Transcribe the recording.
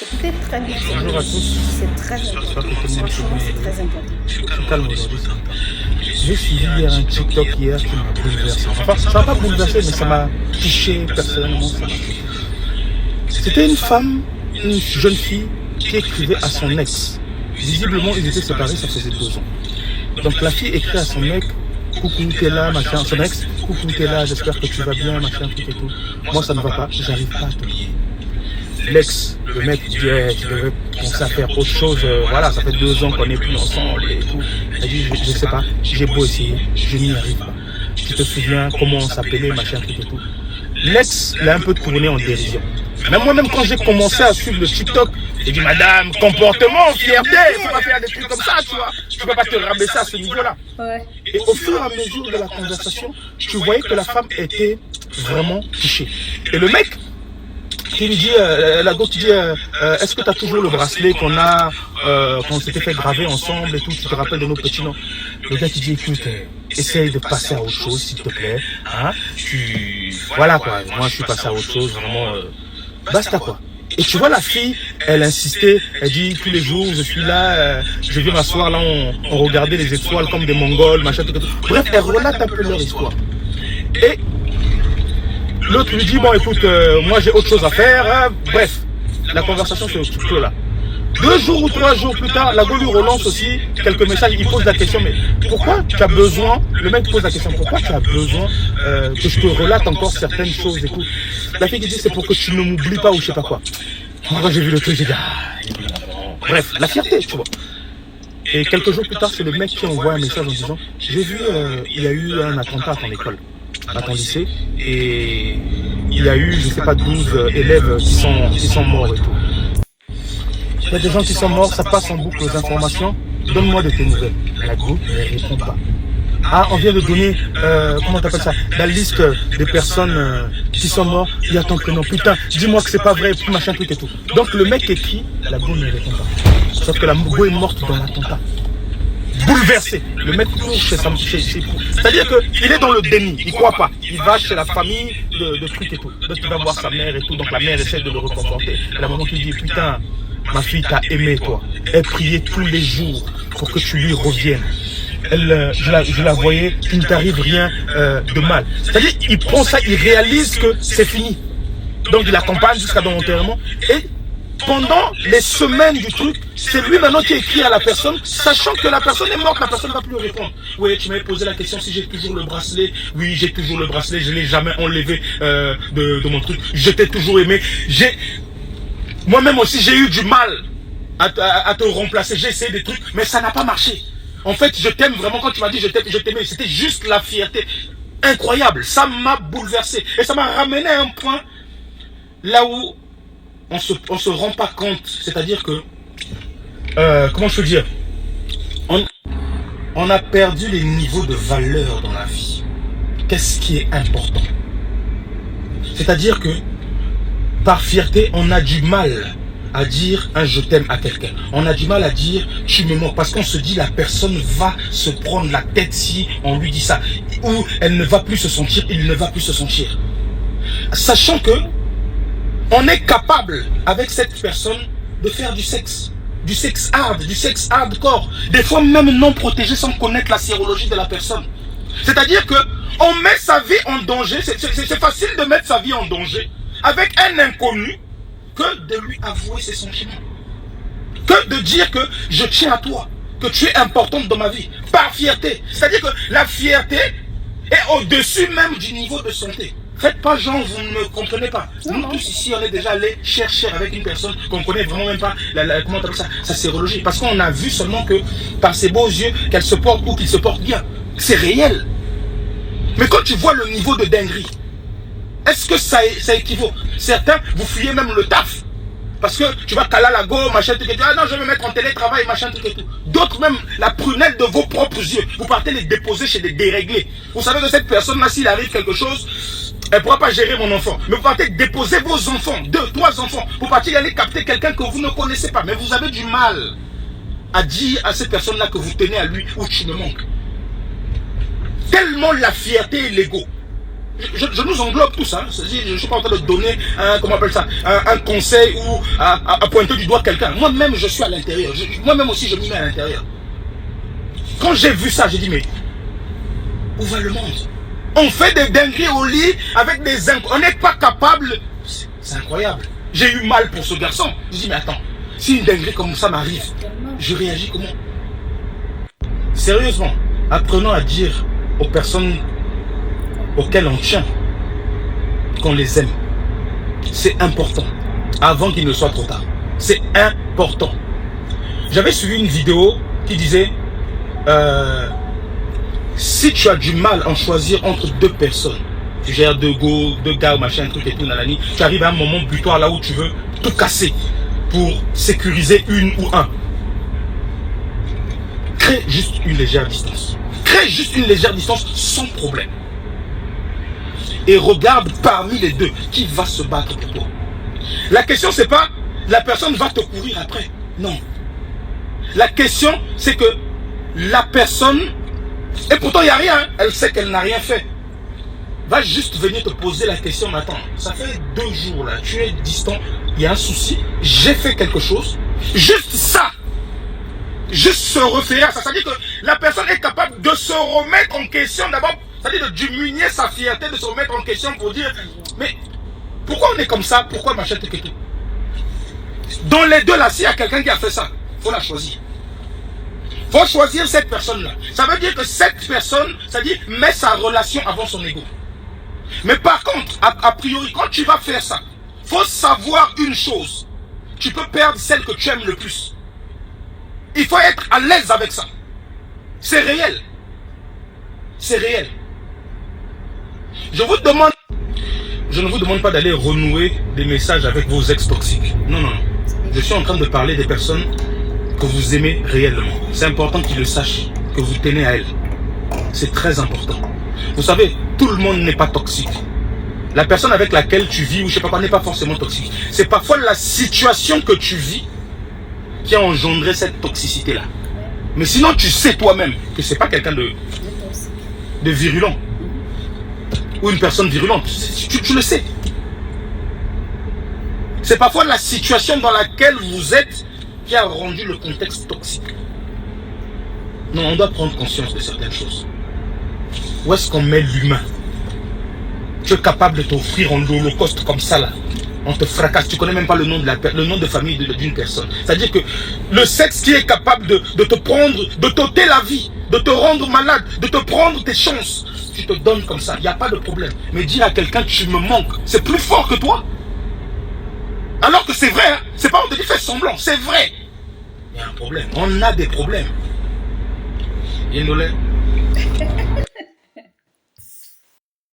Écoutez très bien. Bonjour à tous. C'est très important. Franchement, c'est très important. Je suis calme aujourd'hui, c'est important. J'ai suivi hier un TikTok hier qui m'a bouleversé. Enfin, ça m'a pas bouleversé, mais ça m'a touché personnellement. Ça m'a touché. C'était une femme, une jeune fille qui écrivait à son ex. Visiblement, ils étaient séparés, ça faisait 2 ans. Donc la fille écrit à son mec, coucou, t'es là, machin. Son ex, coucou, t'es là, j'espère que tu vas bien, machin, tout et tout. Moi, ça ne va pas, j'arrive pas à te dire. L'ex, le mec dit, je devrais penser à faire autre chose, voilà, ça fait 2 ans qu'on n'est plus ensemble et tout. Elle dit, je sais pas, j'ai beau essayer, je n'y arrive pas. Tu te souviens comment on s'appelait, machin, tout et tout. L'ex l'a un peu tourné en dérision. Même moi-même, quand j'ai commencé à suivre le TikTok, j'ai dit, madame, comportement, fierté, il faut pas faire des trucs comme ça, tu vois. Tu peux pas te rabaisser à ce niveau-là. Ouais. Et au fur et à mesure de la conversation, tu voyais que la femme était vraiment touchée. Et le mec, qui lui dit, la go qui dit, est-ce que tu as toujours le bracelet qu'on a, qu'on s'était fait graver ensemble et tout, tu te rappelles de nos petits noms? Le gars qui dit, écoute, essaye de passer à autre chose, s'il te plaît, hein, voilà quoi, moi je suis passé à autre chose, vraiment, basta quoi. Et tu vois la fille, elle insistait, elle dit, tous les jours, je suis là, je vais m'asseoir, là, on regardait les étoiles comme des Mongols, machin, tout. Bref, elle relate un peu leur histoire. Et l'autre lui dit, bon écoute, moi j'ai autre chose à faire, hein. Bref, la conversation se clôt là. 2 jours ou 3 jours plus tard, la go lui relance aussi quelques messages, il pose la question, mais pourquoi tu as besoin, le mec pose la question, pourquoi tu as besoin que je te relate encore certaines choses et tout. La fille qui dit, c'est pour que tu ne m'oublies pas ou je sais pas quoi. Moi quand j'ai vu le truc, j'ai dit, bref, la fierté, tu vois. Et quelques jours plus tard, c'est le mec qui envoie un message en disant, j'ai vu, il y a eu un attentat à ton école, à ton lycée, et il y a eu, je sais pas, 12 élèves qui sont morts et tout. Il y a des gens qui sont morts, ça passe en boucle aux informations, donne-moi de tes nouvelles. La go ne répond pas. Ah, on vient de donner, comment t'appelles ça, la liste des personnes qui sont mortes, il y a ton prénom, putain, dis-moi que c'est pas vrai, machin, tout et tout. Donc le mec écrit, la go ne répond pas. Sauf que la go est morte dans l'attentat. Bouleversé. Le mec court chez c'est-à-dire qu'il est dans le déni, il croit pas. Il va chez la famille de trucs et tout. Donc il va voir sa mère et tout. Donc la mère essaie de le reconforter. Et la maman qui dit, putain, ma fille t'a aimé toi. Elle priait tous les jours pour que tu lui reviennes. Elle, je la voyais, il ne t'arrive rien de mal. C'est-à-dire, il prend ça, il réalise que c'est fini. Donc il l'accompagne jusqu'à dans l'enterrement. Et pendant les semaines du truc, c'est lui maintenant qui écrit à la personne, sachant que la personne est morte, la personne ne va plus lui répondre. Oui, tu m'avais posé la question si j'ai toujours le bracelet. Oui, j'ai toujours le bracelet, je ne l'ai jamais enlevé de mon truc. Je t'ai toujours aimé. Moi-même aussi, j'ai eu du mal à te remplacer. J'ai essayé des trucs, mais ça n'a pas marché. En fait, je t'aime vraiment. Quand tu m'as dit je t'aimais, c'était juste la fierté. Incroyable. Ça m'a bouleversé. Et ça m'a ramené à un point là où on se rend pas compte. C'est-à-dire que, comment je peux dire, on a perdu les niveaux de valeur dans la vie. Qu'est-ce qui est important? C'est-à-dire que, par fierté, on a du mal à dire un je t'aime à quelqu'un. On a du mal à dire tu me manques parce qu'on se dit la personne va se prendre la tête si on lui dit ça. Ou elle ne va plus se sentir, il ne va plus se sentir. Sachant que on est capable avec cette personne de faire du sexe hardcore. Des fois même non protégé sans connaître la sérologie de la personne. C'est-à-dire que on met sa vie en danger. C'est facile de mettre sa vie en danger avec un inconnu que de lui avouer ses sentiments. Que de dire que je tiens à toi, que tu es importante dans ma vie, par fierté. C'est-à-dire que la fierté est au-dessus même du niveau de santé. Faites pas genre, vous ne me comprenez pas. Nous tous ici, on est déjà allés chercher avec une personne qu'on connaît vraiment même pas, comment on appelle ça, sa sérologie. Parce qu'on a vu seulement que par ses beaux yeux, qu'elle se porte ou qu'il se porte bien. C'est réel. Mais quand tu vois le niveau de dinguerie, est-ce que ça équivaut? Certains, vous fuyez même le taf. Parce que tu vas caler la go, machin, tout et tout. Ah non, je vais me mettre en télétravail, machin, tout et tout. D'autres même, la prunelle de vos propres yeux. Vous partez les déposer chez des déréglés. Vous savez que cette personne-là, s'il arrive quelque chose, elle ne pourra pas gérer mon enfant. Mais vous partez déposer vos enfants, 2, 3 enfants. Vous partez aller capter quelqu'un que vous ne connaissez pas. Mais vous avez du mal à dire à cette personne-là que vous tenez à lui ou tu me manques. Tellement la fierté et l'ego. je nous englobe tous, hein. Je ne suis pas en train de donner comment on appelle ça, un conseil ou à pointer du doigt quelqu'un. Moi-même, je suis à l'intérieur. Moi-même aussi, je m'y mets à l'intérieur. Quand j'ai vu ça, j'ai dit, mais où va le monde? On fait des dingueries au lit avec des... On n'est pas capable. C'est incroyable. J'ai eu mal pour ce garçon. J'ai dit, mais attends, si une dinguerie comme ça m'arrive, je réagis comment? Sérieusement, apprenons à dire aux personnes auxquelles on tient qu'on les aime. C'est important. Avant qu'il ne soit trop tard. C'est important. J'avais suivi une vidéo qui disait si tu as du mal à en choisir entre deux personnes, tu gères deux gars, machin, truc et tout, nanani, tu arrives à un moment butoir là où tu veux tout casser pour sécuriser une ou un. Crée juste une légère distance. Crée juste une légère distance sans problème. Et regarde parmi les deux qui va se battre pour toi. La question, c'est pas la personne va te courir après. Non. La question, c'est que la personne, et pourtant il n'y a rien, elle sait qu'elle n'a rien fait, va juste venir te poser la question. Mais attends, ça fait 2 jours là, tu es distant, il y a un souci, j'ai fait quelque chose. Juste ça, juste se référer à ça, ça veut dire que la personne est capable de se remettre en question d'abord, c'est-à-dire de diminuer sa fierté, de se remettre en question pour dire, mais pourquoi on est comme ça, pourquoi machin tout. Dans les deux là, s'il y a quelqu'un qui a fait ça, il faut la choisir. Il faut choisir cette personne-là. Ça veut dire que cette personne, c'est-à-dire, met sa relation avant son ego. Mais par contre, a priori, quand tu vas faire ça, il faut savoir une chose. Tu peux perdre celle que tu aimes le plus. Il faut être à l'aise avec ça. C'est réel. C'est réel. Je ne vous demande pas d'aller renouer des messages avec vos ex toxiques. Non, non, non. Je suis en train de parler des personnes que vous aimez réellement. C'est important qu'ils le sachent, que vous tenez à elles. C'est très important. Vous savez, tout le monde n'est pas toxique. La personne avec laquelle tu vis, ou je sais pas quoi, n'est pas forcément toxique. C'est parfois la situation que tu vis qui a engendré cette toxicité-là. Mais sinon, tu sais toi-même que c'est pas quelqu'un de virulent. Ou une personne virulente. Tu le sais. C'est parfois la situation dans laquelle vous êtes qui a rendu le contexte toxique. Non, on doit prendre conscience de certaines choses. Où est-ce qu'on met l'humain? Tu es capable de t'offrir en holocauste comme ça là. On te fracasse, tu connais même pas le nom de famille d'une personne. C'est-à-dire que le sexe qui est capable de te prendre, de t'ôter la vie, de te rendre malade, de te prendre tes chances, tu te donnes comme ça, il n'y a pas de problème. Mais dire à quelqu'un tu me manques, c'est plus fort que toi. Alors que c'est vrai, hein? C'est pas on te dit fais semblant, c'est vrai. Il y a un problème, on a des problèmes. Yendolé.